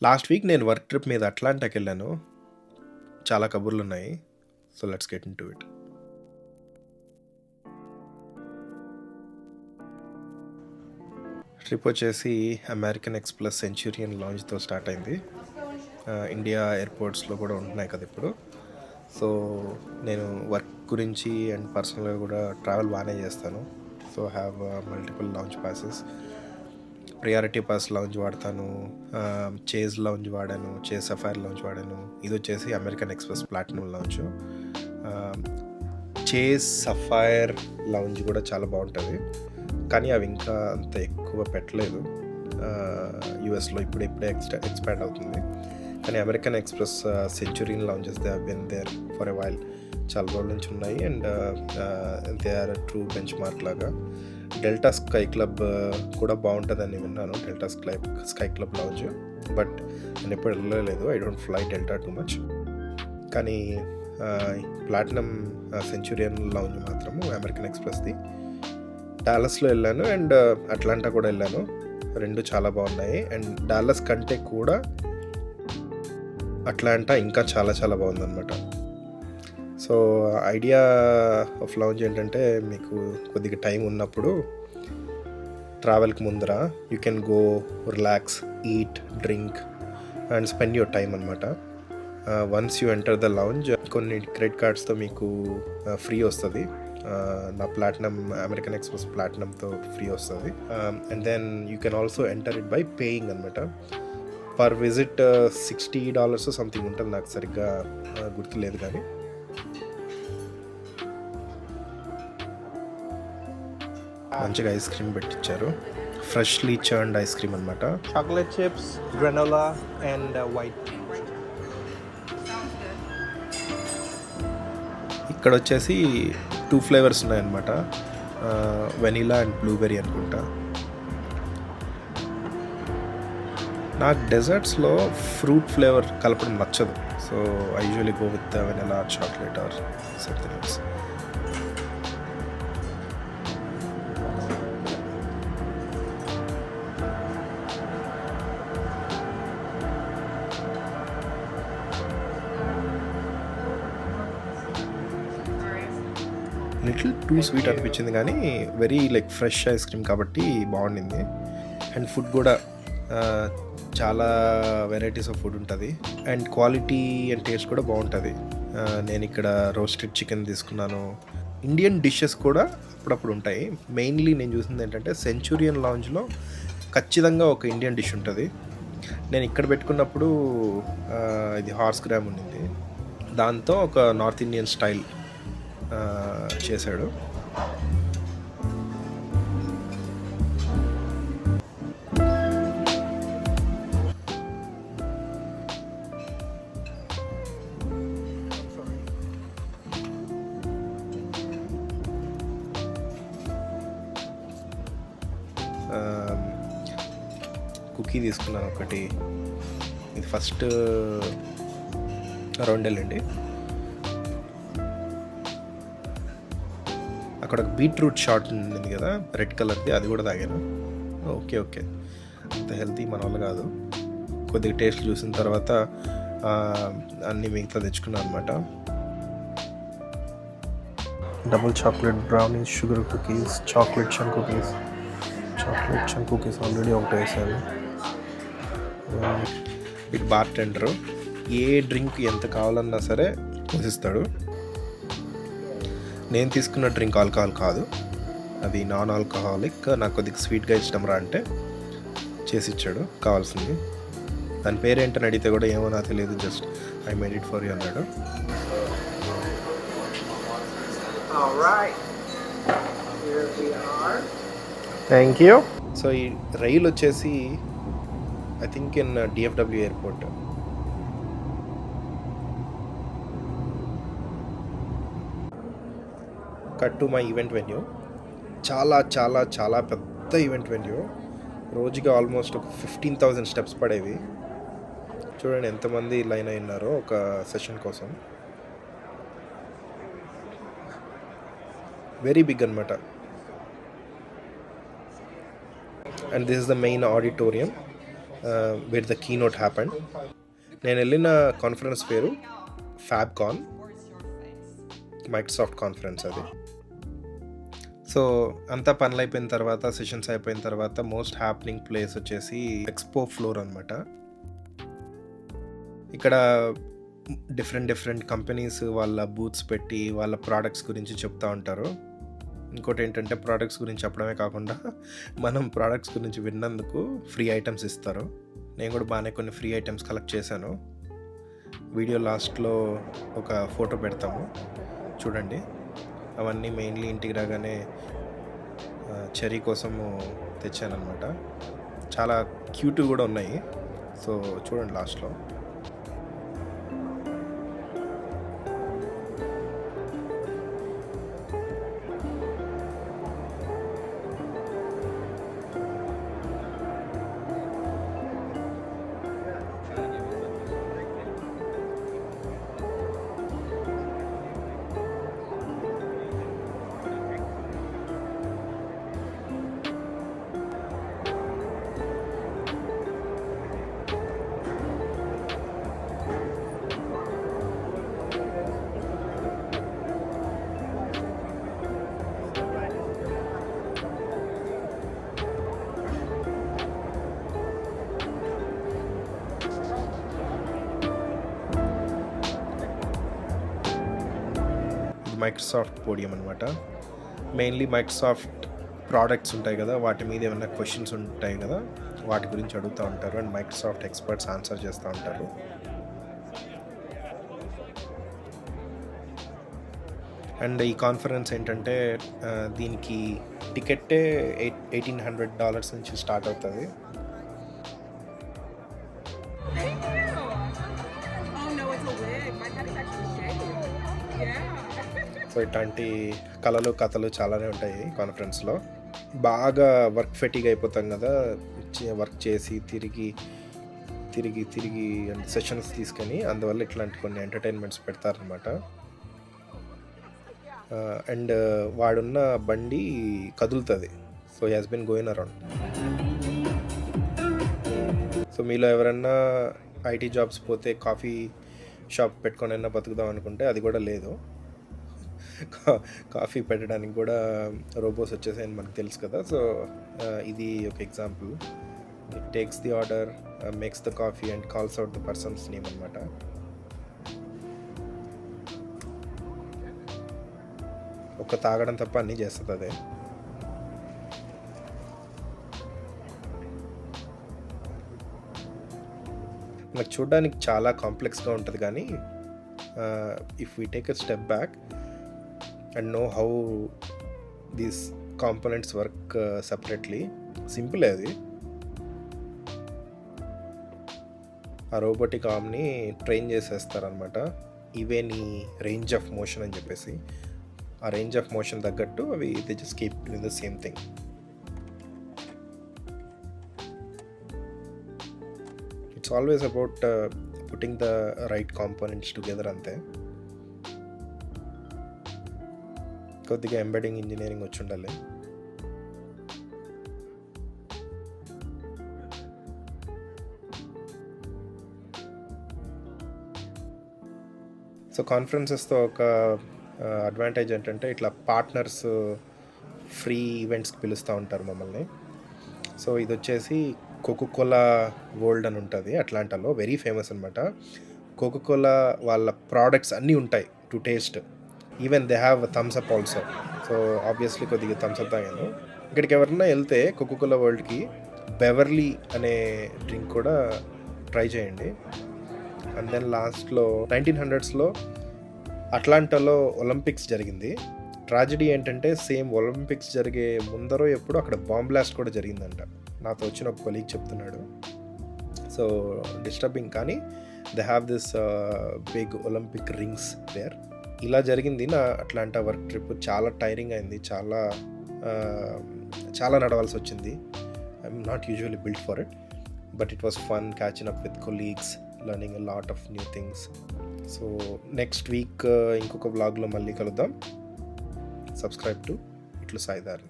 Last week నేను work trip మీద అట్లాంటాకి వెళ్ళాను. చాలా కబుర్లు ఉన్నాయి. So let's get in to it. Trip వచ్చేసి అమెరికన్ ఎక్స్ప్రెస్ సెంచురియన్ లాంజ్తో స్టార్ట్ అయింది. ఇండియా ఎయిర్పోర్ట్స్లో కూడా ఉంటున్నాయి కదా ఇప్పుడు. సో నేను వర్క్ గురించి అండ్ పర్సనల్గా కూడా ట్రావెల్ బాగానే చేస్తాను. So have multiple launch passes. Priority pass launch వాడతాను, చేజ్ లాంచ్ వాడాను, చేజ్ సఫైర్ లాంచ్ వాడాను. ఇది వచ్చేసి American express platinum launch. Chase sapphire launch కూడా చాలా బాగుంటుంది, కానీ అవి ఇంకా అంత ఎక్కువ పెట్టలేదు. యూఎస్లో ఇప్పుడే ఎక్స్పాండ్ అవుతుంది. కానీ American Express Centurion lounges they have been there for a while, చాలా రోజుల నుంచి ఉన్నాయి. And they are true benchmark లాగా. డెల్టా స్కై క్లబ్ కూడా బాగుంటుందని విన్నాను, Delta Sky Club lounge. But నేను ఎప్పుడు వెళ్ళలేదు, I don't fly Delta too much. కానీ ప్లాటినం సెంచురియన్ లాంచ్ మాత్రము అమెరికన్ ఎక్స్ప్రెస్ది. డాలస్లో వెళ్ళాను అండ్ అట్లాంటా కూడా వెళ్ళాను. రెండు చాలా బాగున్నాయి. అండ్ డాలస్ కంటే కూడా అట్లాంటా ఇంకా చాలా చాలా బాగుందన్నమాట. సో ఐడియా ఆఫ్ లాంచ్ ఏంటంటే, మీకు కొద్దిగా టైం ఉన్నప్పుడు ట్రావెల్కి ముందర you can go relax, eat, drink and spend your time అనమాట. Once you enter the lounge, కొన్ని క్రెడిట్ కార్డ్స్తో మీకు ఫ్రీ వస్తుంది. నా ప్లాటినం అమెరికన్ ఎక్స్ప్రెస్ ప్లాటినంతో ఫ్రీ వస్తుంది. And then you can also enter it by paying అనమాట. పర్ విజిట్ $60 సంథింగ్ ఉంటుంది, నాకు సరిగ్గా గుర్తులేదు. కానీ మంచిగా ఐస్ క్రీమ్ పెట్టించారు, ఫ్రెష్లీ చర్న్డ్ ఐస్ క్రీమ్ అనమాట. Chocolate chips, granola and white. ఇక్కడ వచ్చేసి 2 ఫ్లేవర్స్ ఉన్నాయన్నమాట, వెనిలా అండ్ బ్లూబెర్రీ అనుకుంటా. నాకు డెజర్ట్స్లో ఫ్రూట్ ఫ్లేవర్ కలపడం నచ్చదు. So I usually go with vanilla, chocolate or something else. Little too sweet అనిపించింది, కానీ very like fresh ice cream కాబట్టి బాగుండింది. అండ్ ఫుడ్ కూడా చాలా వెరైటీస్ ఆఫ్ ఫుడ్ ఉంటుంది అండ్ క్వాలిటీ అండ్ టేస్ట్ కూడా బాగుంటుంది. నేను ఇక్కడ రోస్టెడ్ చికెన్ తీసుకున్నాను. ఇండియన్ డిషెస్ కూడా అప్పుడప్పుడు ఉంటాయి. మెయిన్లీ నేను చూసింది ఏంటంటే, సెంచురియన్ లాంజ్లో ఖచ్చితంగా ఒక ఇండియన్ డిష్ ఉంటుంది. నేను ఇక్కడ పెట్టుకున్నప్పుడు ఇది హార్స్ గ్రామ్ ఉండింది, దాంతో ఒక నార్త్ ఇండియన్ స్టైల్ చేశాడు. కుకీ తీసుకున్నాను ఒకటి, ఇది ఫస్ట్ రెండేళ్ళండి. అక్కడ ఒక బీట్రూట్ షాట్ ఉంది కదా రెడ్ కలర్ది, అది కూడా తాగాను. ఓకే అంత హెల్తీ మన వల్ల కాదు. కొద్దిగా టేస్ట్ చూసిన తర్వాత అన్నీ మిగతా తెచ్చుకున్నాను అనమాట. Double chocolate brownies, sugar cookies, chocolate chunk cookies already ఒకటి వేసాను. ఇటు బార్ టెండరు ఏ డ్రింక్ ఎంత కావాలన్నా సరే పోసిస్తాడు. నేను తీసుకున్న డ్రింక్ ఆల్కహాల్ కాదు, అది నాన్ ఆల్కహాలిక్. నాకు కొద్దిగా స్వీట్గా ఇష్టం రా అంటే చేసి ఇచ్చాడు కావాల్సింది. దాని పేరేంటని అడిగితే కూడా ఏమో నాకు తెలియదు, just I made it for you అన్నాడు. Thank you. సో ఈ రైలు వచ్చేసి I think in DFW airport. Cut to my event venue. చాలా చాలా చాలా పెద్ద ఈవెంట్ వెన్యూ. రోజుకి ఆల్మోస్ట్ ఒక 15,000 స్టెప్స్ పడేవి. చూడండి ఎంతమంది లైన్ అయినారో ఒక సెషన్ కోసం. వెరీ బిగ్ అనమాట. And this is the main auditorium. Wear the keynote happened. నేను వెళ్ళిన కాన్ఫరెన్స్ పేరు ఫ్యాబ్కాన్, మైక్రోసాఫ్ట్ కాన్ఫరెన్స్ అది. సో అంతా పనులు అయిపోయిన తర్వాత, సెషన్స్ అయిపోయిన తర్వాత మోస్ట్ హ్యాపెనింగ్ ప్లేస్ వచ్చేసి ఎక్స్పో ఫ్లోర్ అనమాట. ఇక్కడ డిఫరెంట్ కంపెనీస్ వాళ్ళ బూత్స్ పెట్టి వాళ్ళ ప్రోడక్ట్స్ గురించి చెప్తూ ఉంటారు. ఇంకోటి ఏంటంటే ప్రోడక్ట్స్ గురించి చెప్పడమే కాకుండా మనం ప్రోడక్ట్స్ గురించి విన్నందుకు ఫ్రీ ఐటమ్స్ ఇస్తారు. నేను కూడా బాగానే కొన్ని ఫ్రీ ఐటమ్స్ కలెక్ట్ చేశాను. వీడియో లాస్ట్లో ఒక ఫోటో పెడతాము చూడండి. అవన్నీ మెయిన్లీ ఇంటికి రాగానే చెరీ కోసము తెచ్చానమాట. చాలా క్యూట్ కూడా ఉన్నాయి. సో చూడండి లాస్ట్లో. మైక్రోసాఫ్ట్ పోడియం అనమాట. మెయిన్లీ మైక్రోసాఫ్ట్ ప్రోడక్ట్స్ ఉంటాయి కదా, వాటి మీద ఏమైనా క్వశ్చన్స్ ఉంటాయి కదా, వాటి గురించి అడుగుతూ ఉంటారు అండ్ మైక్రోసాఫ్ట్ ఎక్స్పర్ట్స్ ఆన్సర్ చేస్తూ ఉంటారు. అండ్ ఈ కాన్ఫరెన్స్ ఏంటంటే దీనికి టికెట్టే $1,800 నుంచి స్టార్ట్ అవుతుంది. సో ఇట్లాంటి కథలు చాలానే ఉంటాయి కాన్ఫరెన్స్లో. బాగా వర్క్ ఫెటిగ్ అయిపోతాం కదా, వర్క్ చేసి తిరిగి సెషన్స్ తీసుకొని, అందువల్ల ఇట్లాంటి కొన్ని ఎంటర్టైన్మెంట్స్ పెడతారనమాట. అండ్ వాడున్న బండి కదులుతుంది. So he has been going around. So మీలో ఎవరన్నా ఐటీ జాబ్స్ పోతే కాఫీ షాప్ పెట్టుకొని అయినా బతుకుదాం అనుకుంటే అది కూడా లేదు. కాఫీ పెట్టడానికి కూడా రోబోస్ వచ్చేసాయని మనకు తెలుసు కదా. సో ఇది ఒక example. It takes the order, makes the coffee and calls out the persons name అనమాట. ఒక తాగడం తప్ప అన్నీ చేస్తుంది అదే. నాకు చూడడానికి చాలా కాంప్లెక్స్గా ఉంటుంది, కానీ if we take a step back and know how these components work separately, simple అది. ఆ రోబోటిక్ ఆర్మ్ని ట్రైన్ చేసేస్తారనమాట. ఇవే నీ రేంజ్ ఆఫ్ మోషన్ అని చెప్పేసి, ఆ రేంజ్ ఆఫ్ మోషన్ తగ్గట్టు అవి they just keep doing the same thing. It's always about putting the right components together అంతే. కొద్దిగా ఎంబెడింగ్ ఇంజనీరింగ్ వచ్చి ఉండాలి. సో కాన్ఫరెన్సెస్తో ఒక అడ్వాంటేజ్ ఏంటంటే ఇట్లా పార్ట్నర్స్ ఫ్రీ ఈవెంట్స్కి పిలుస్తూ ఉంటారు మమ్మల్ని. సో ఇది వచ్చేసి కోకోకోలా వరల్డ్ అని ఉంటుంది అట్లాంటాలో, వెరీ ఫేమస్ అనమాట. కోకోకోలా వాళ్ళ ప్రోడక్ట్స్ అన్నీ ఉంటాయి to taste. Even they have Thums Up also. So obviously కొద్దిగా థమ్స్ అప్ తాగాను. ఇక్కడికి ఎవరన్నా వెళ్తే కోకోకోలా వరల్డ్కి బెవర్లీ అనే డ్రింక్ కూడా ట్రై చేయండి. అండ్ దెన్ లాస్ట్లో 1900s అట్లాంటాలో ఒలింపిక్స్ జరిగింది. ట్రాజడీ ఏంటంటే సేమ్ ఒలింపిక్స్ జరిగే ముందరో ఎప్పుడు అక్కడ బాంబ్ బ్లాస్ట్ కూడా జరిగిందంట. నాతో వచ్చిన ఒక కొలీగ్ చెప్తున్నాడు. సో డిస్టర్బింగ్, కానీ they have this big Olympic rings there. ఇలా జరిగింది నా అట్లాంటా వర్క్ ట్రిప్. చాలా టైరింగ్ అయింది, చాలా నడవాల్సి వచ్చింది. I'm not usually built for it, but it was fun catching up with colleagues, learning a lot of new things. So next week ఇంకొక వ్లాగ్లో మళ్ళీ కలుద్దాం. సబ్స్క్రైబ్ టు ఇట్లు సాయిదార్.